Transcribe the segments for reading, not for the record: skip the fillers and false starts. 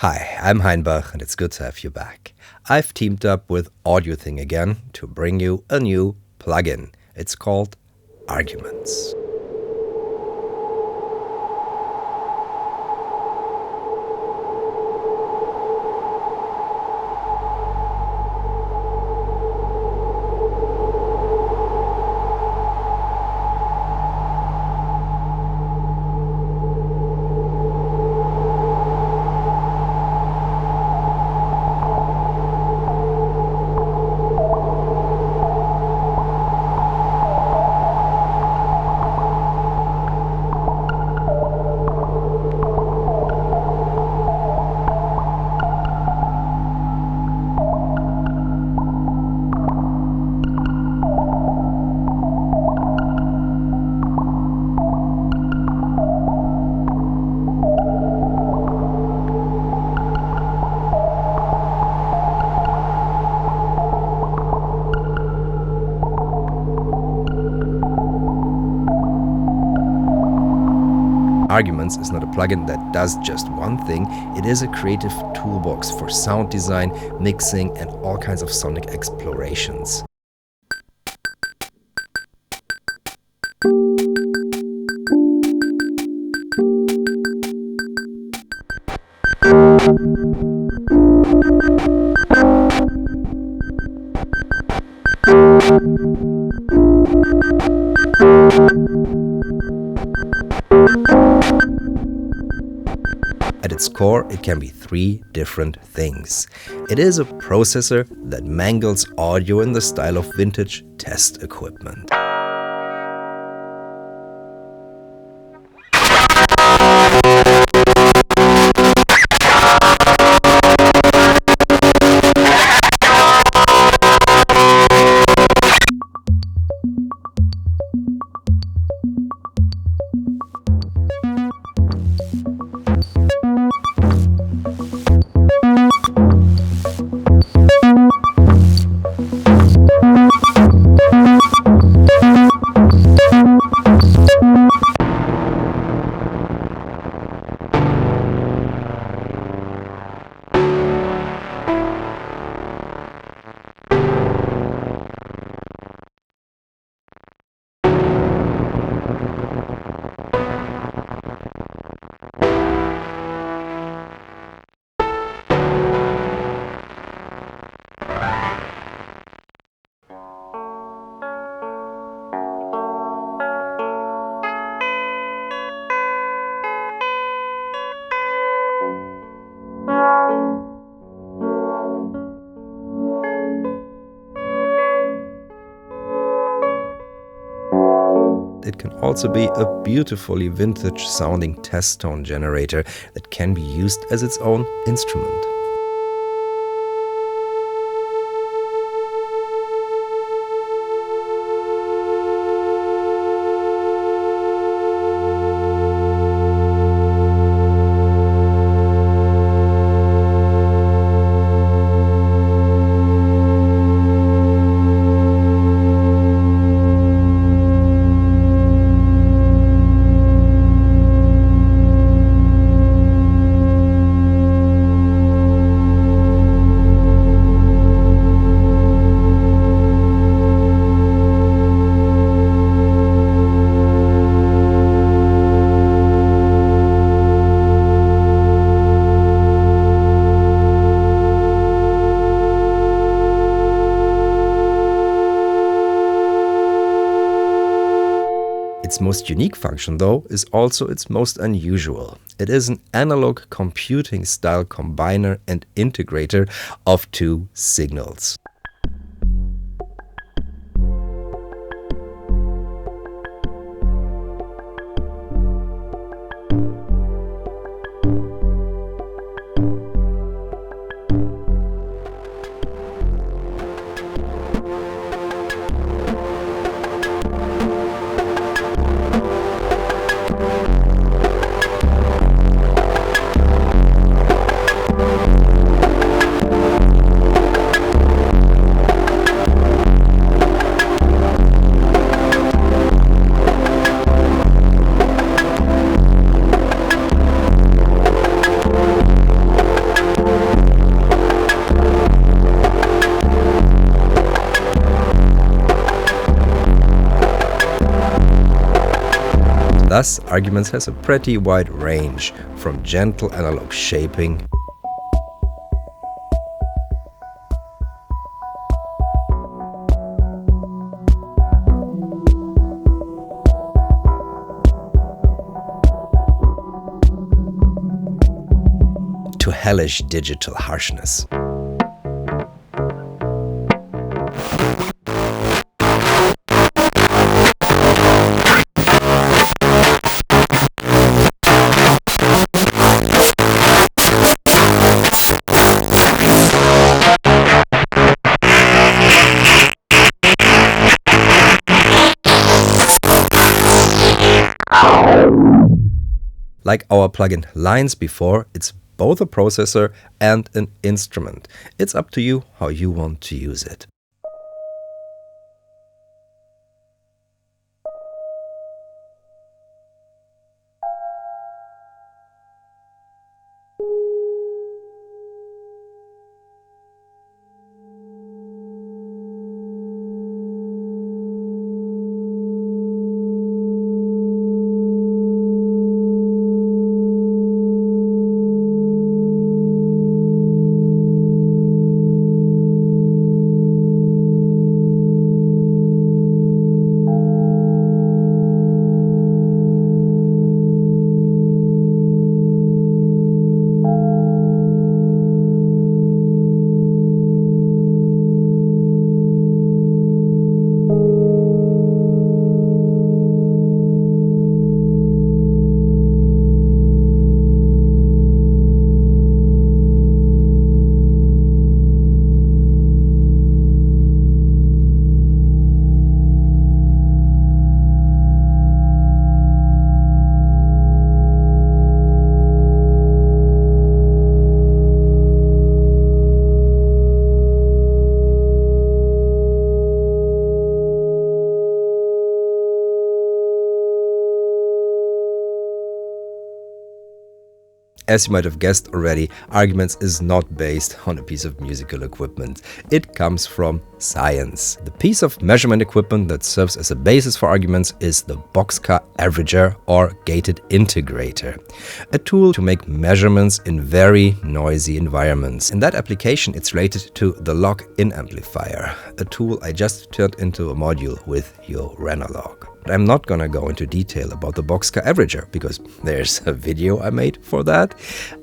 Hi, I'm Heinbach and it's good to have you back. I've teamed up with Audiothing again to bring you a new plugin. It's called Arguments. Arguments is not a plugin that does just one thing. It is a creative toolbox for sound design, mixing, and all kinds of sonic explorations. At its core, it can be three different things. It is a processor that mangles audio in the style of vintage test equipment. It can also be a beautifully vintage sounding test tone generator that can be used as its own instrument. Its most unique function, though, is also its most unusual. It is an analog computing style combiner and integrator of two signals. Thus, arguments has a pretty wide range, from gentle analog shaping to hellish digital harshness. Like our plugin lines before, it's both a processor and an instrument. It's up to you how you want to use it. As you might have guessed already, Arguments is not based on a piece of musical equipment. It comes from science. The piece of measurement equipment that serves as a basis for Arguments is the boxcar averager or gated integrator, a tool to make measurements in very noisy environments. In that application, it's related to the lock-in amplifier, a tool I just turned into a module with your Ranalog. I'm not gonna go into detail about the boxcar averager because there's a video I made for that,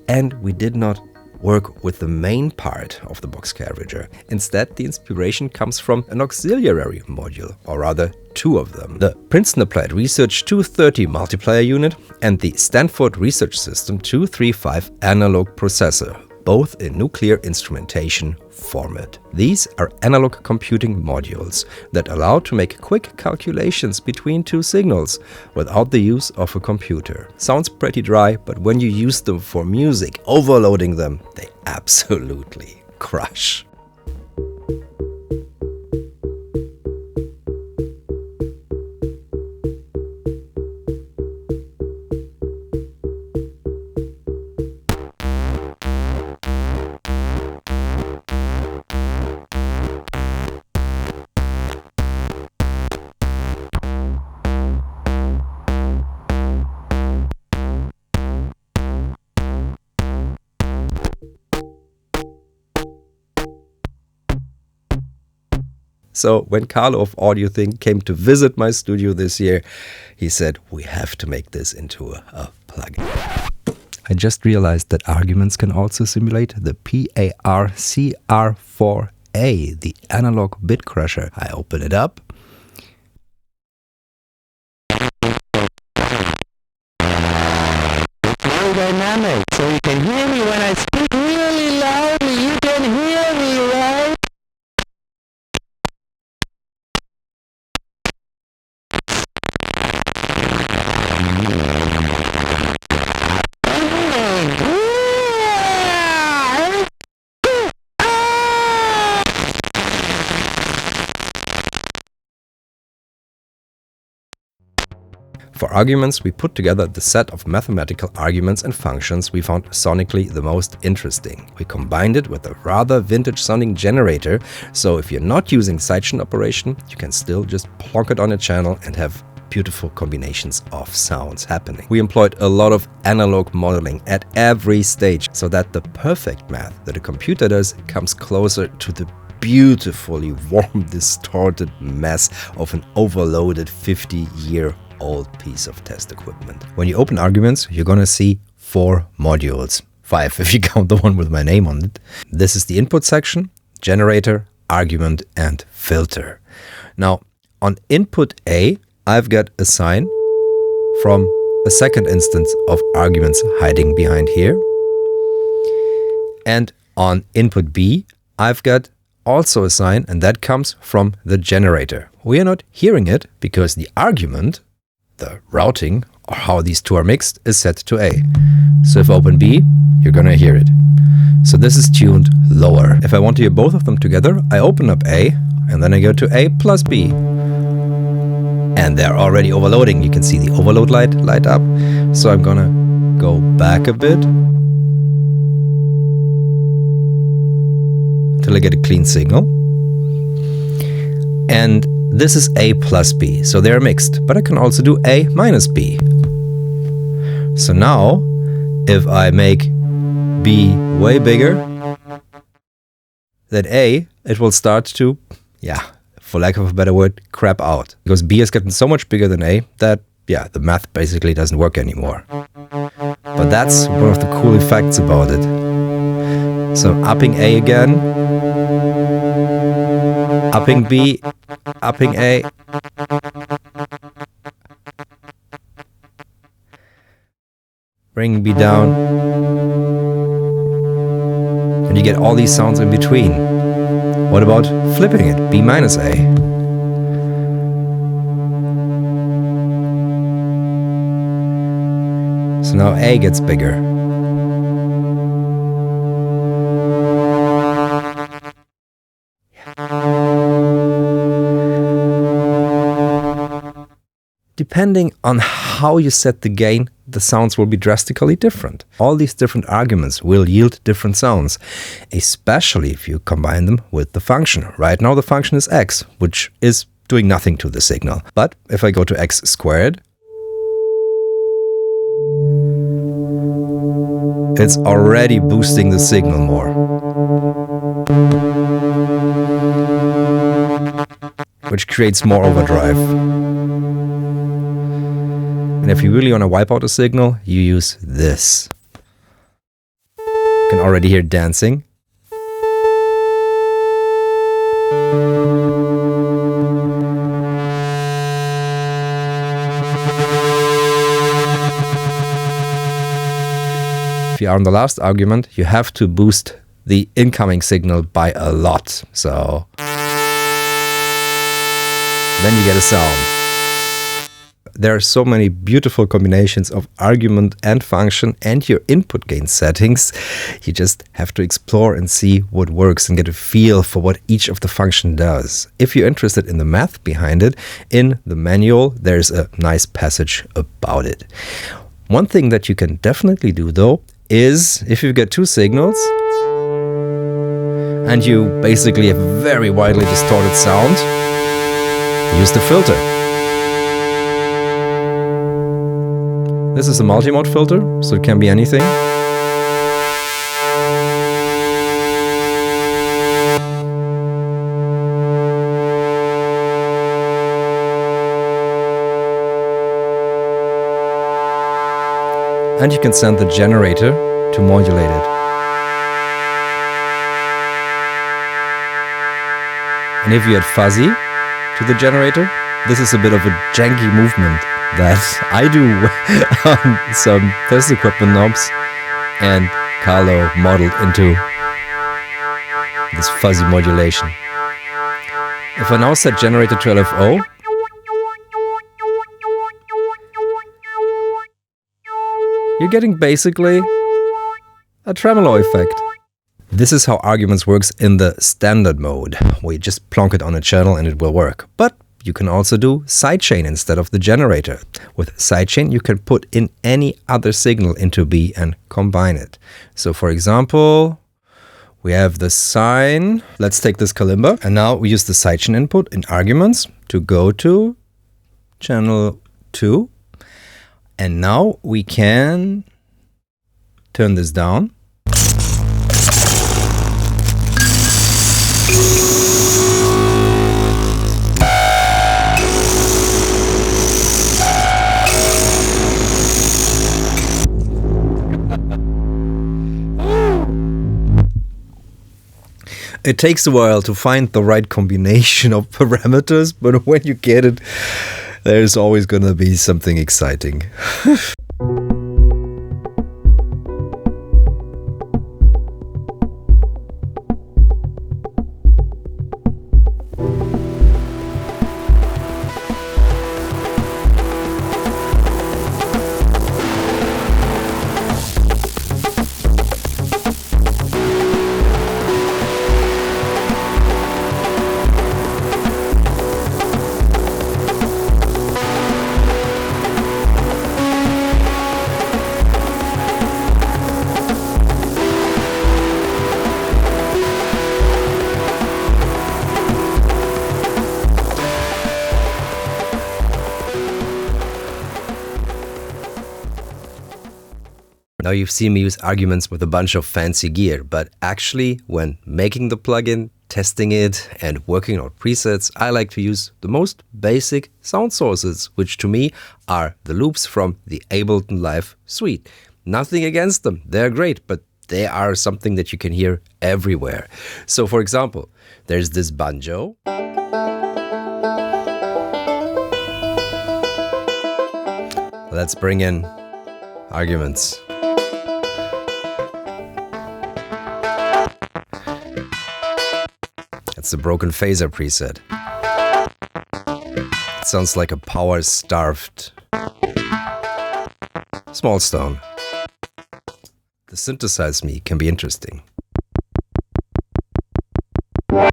and we did not work with the main part of the boxcar averager. Instead, the inspiration comes from an auxiliary module, or rather two of them. The Princeton Applied Research 230 multiplier unit and the Stanford Research System 235 analog processor, both in nuclear instrumentation format. These are analog computing modules that allow to make quick calculations between two signals without the use of a computer. Sounds pretty dry, but when you use them for music, overloading them, they absolutely crush. So when Carlo of Audiothing came to visit my studio this year, he said, we have to make this into a plugin. I just realized that Arguments can also simulate the PAR-CR4A, the analog bit crusher. I open it up. Very dynamic, so you can hear me when I speak really loudly. You can hear me, right? For Arguments, we put together the set of mathematical arguments and functions we found sonically the most interesting. We combined it with a rather vintage-sounding generator, so if you're not using sidechain operation, you can still just plonk it on a channel and have beautiful combinations of sounds happening. We employed a lot of analog modeling at every stage so that the perfect math that a computer does comes closer to the beautifully warm, distorted mess of an overloaded 50-year-old piece of test equipment. When you open arguments, you're gonna see 4 modules. 5 if you count the one with my name on it. This is the input section, generator, argument, and filter. Now, on input A, I've got a sign from a second instance of arguments hiding behind here. And on input B, I've got also a sign, and that comes from the generator. We are not hearing it because the argument, the routing, or how these two are mixed, is set to A. So if I open B, you're gonna hear it. So this is tuned lower. If I want to hear both of them together, I open up A, and then I go to A plus B. And they're already overloading. You can see the overload light up. So I'm gonna go back a bit until I get a clean signal. And this is A plus B, so they're mixed. But I can also do A minus B. So now, if I make B way bigger than A, it will start to, for lack of a better word, crap out. Because B has gotten so much bigger than A that, the math basically doesn't work anymore. But that's one of the cool effects about it. So upping A again, upping B, upping A. Bringing B down. And you get all these sounds in between. What about flipping it? B minus A. So now A gets bigger. Depending on how you set the gain, the sounds will be drastically different. All these different arguments will yield different sounds, especially if you combine them with the function. Right now the function is x, which is doing nothing to the signal. But if I go to x squared, it's already boosting the signal more. Which creates more overdrive. And if you really want to wipe out a signal, you use this. You can already hear dancing. If you are on the last argument, you have to boost the incoming signal by a lot. So then you get a sound. There are so many beautiful combinations of argument and function and your input gain settings. You just have to explore and see what works and get a feel for what each of the function does. If you're interested in the math behind it, in the manual, there's a nice passage about it. One thing that you can definitely do though is if you get 2 signals and you basically have a very widely distorted sound, use the filter. This is a multi-mode filter, so it can be anything. And you can send the generator to modulate it. And if you add fuzzy to the generator, this is a bit of a janky movement that I do on some test equipment knobs, and Carlo modeled into this fuzzy modulation. If I now set generator to LFO, you're getting basically a tremolo effect. This is how arguments works in the standard mode, where you just plonk it on a channel and it will work. But you can also do sidechain instead of the generator. With sidechain, you can put in any other signal into B and combine it. So for example, we have the sine. Let's take this kalimba. And now we use the sidechain input in arguments to go to channel 2. And now we can turn this down. It takes a while to find the right combination of parameters, but when you get it, there's always gonna be something exciting. Now you've seen me use arguments with a bunch of fancy gear, but actually when making the plugin, testing it and working on presets, I like to use the most basic sound sources, which to me are the loops from the Ableton Live suite. Nothing against them, they're great, but they are something that you can hear everywhere. So for example, there's this banjo. Let's bring in arguments. It's the broken phaser preset. It sounds like a power-starved small stone. The synthesized me can be interesting. Now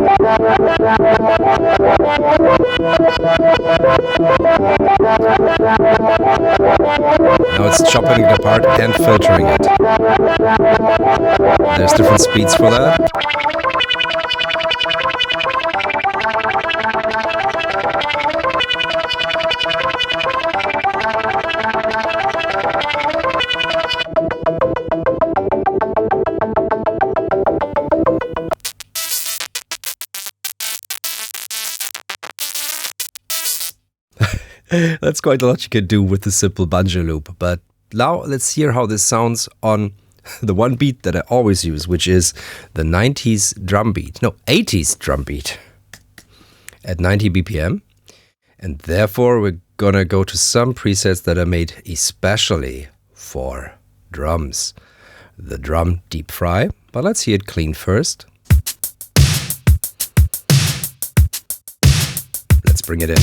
it's chopping it apart and filtering it. There's different speeds for that. That's quite a lot you can do with the simple banjo loop, but now let's hear how this sounds on the one beat that I always use, which is the 90s drum beat. No, 80s drum beat at 90 BPM. And therefore we're gonna go to some presets that are made especially for drums. The drum deep fry, but let's hear it clean first. Let's bring it in.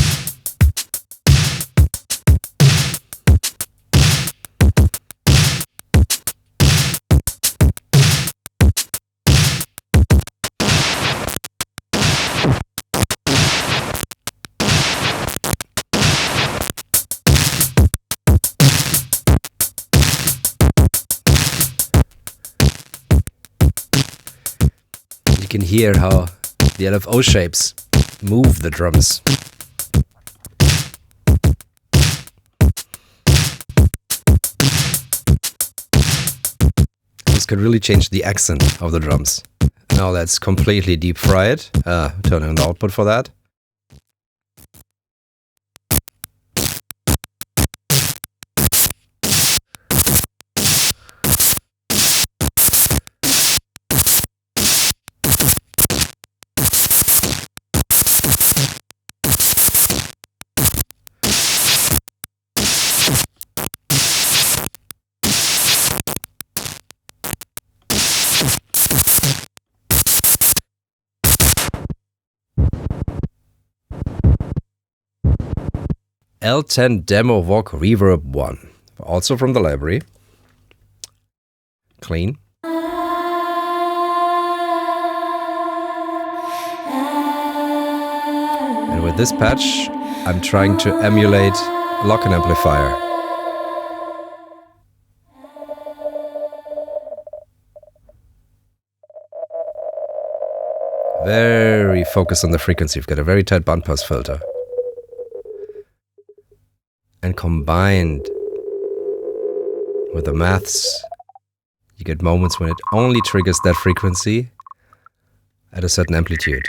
You can hear how the LFO shapes move the drums. This can really change the accent of the drums. Now let's completely deep fry it. Turn on the output for that. L10 Demo Voc Reverb 1, also from the library. Clean. And with this patch, I'm trying to emulate a lock-in amplifier. Very focused on the frequency. You've got a very tight bandpass filter. And combined with the maths, you get moments when it only triggers that frequency at a certain amplitude.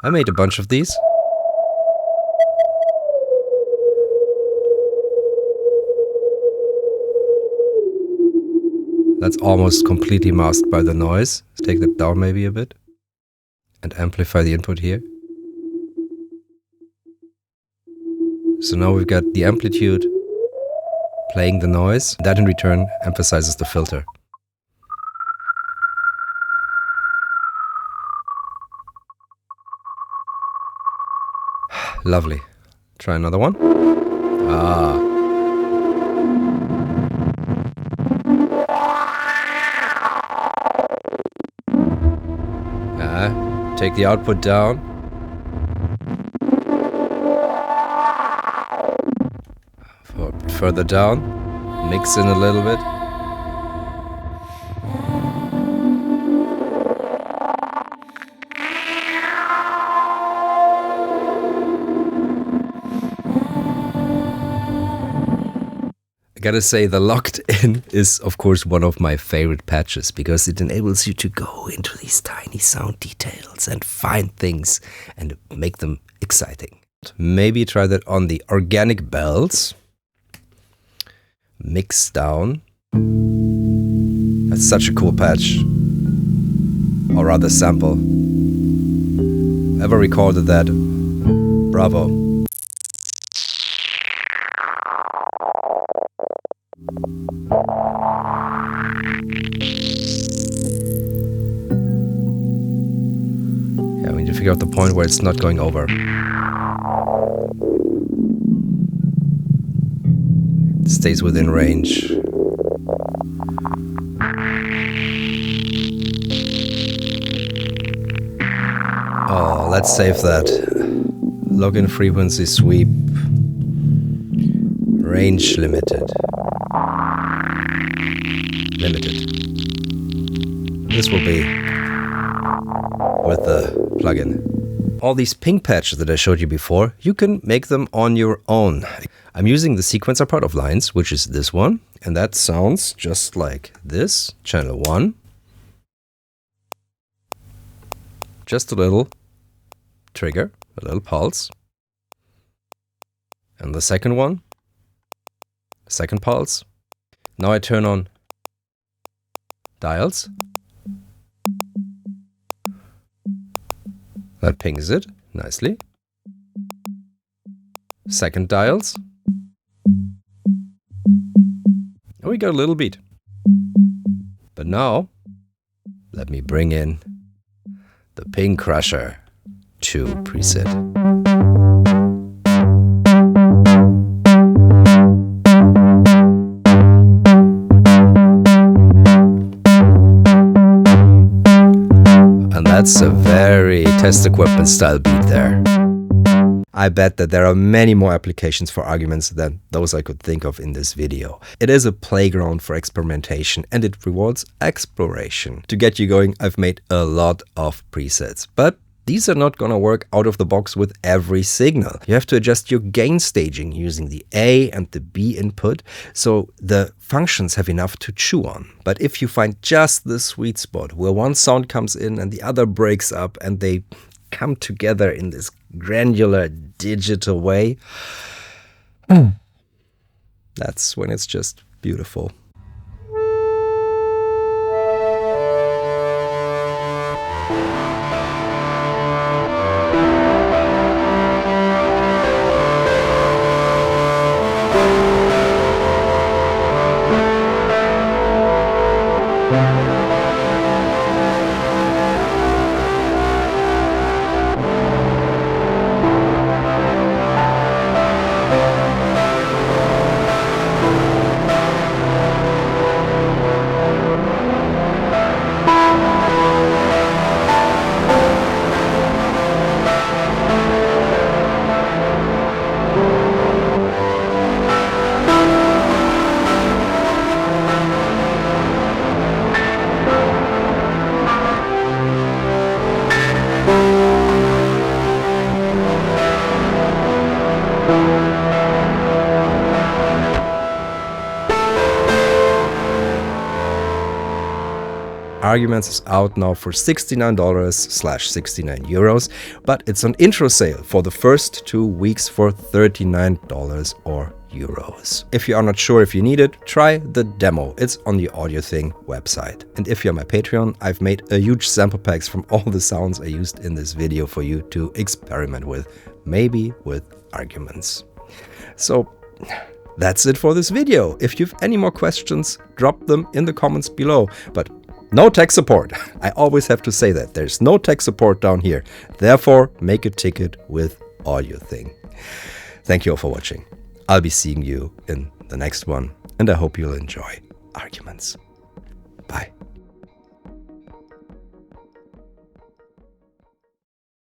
I made a bunch of these. That's almost completely masked by the noise. Let's take that down maybe a bit and amplify the input here. So now we've got the amplitude playing the noise. That in return emphasizes the filter. Lovely. Try another one. Ah. Take the output down. Further down. Mix in a little bit. I gotta say, the locked in is of course one of my favorite patches because it enables you to go into these tiny sound details and find things and make them exciting. Maybe try that on the organic bells. Mix down. That's such a cool patch. Or rather sample. Ever recorded that? Bravo. Yeah, we need to figure out the point where it's not going over. It stays within range. Oh, let's save that. Login frequency sweep. Range limited. Limited. This will be with the plugin. All these ping patches that I showed you before, you can make them on your own. I'm using the sequencer part of lines, which is this one, and that sounds just like this, channel 1. Just a little trigger, a little pulse. And the second one, second pulse. Now I turn on dials. That pings it nicely. Second dials. And we got a little beat. But now, let me bring in the Ping Crusher 2 preset. That's a very test equipment style beat there. I bet that there are many more applications for arguments than those I could think of in this video. It is a playground for experimentation and it rewards exploration. To get you going, I've made a lot of presets, but these are not gonna work out of the box with every signal. You have to adjust your gain staging using the A and the B input, so the functions have enough to chew on. But if you find just the sweet spot where one sound comes in and the other breaks up and they come together in this granular digital way, that's when it's just beautiful. Arguments is out now for $69/69 euros, but it's an intro sale for the first 2 weeks for $39 or euros. If you are not sure if you need it, try the demo. It's on the Audiothing website. And if you're my Patreon, I've made a huge sample packs from all the sounds I used in this video for you to experiment with, maybe with arguments. So that's it for this video. If you have any more questions, drop them in the comments below. But no tech support. I always have to say that. There's no tech support down here. Therefore, make a ticket with Audiothing. Thank you all for watching. I'll be seeing you in the next one, and I hope you'll enjoy arguments. Bye.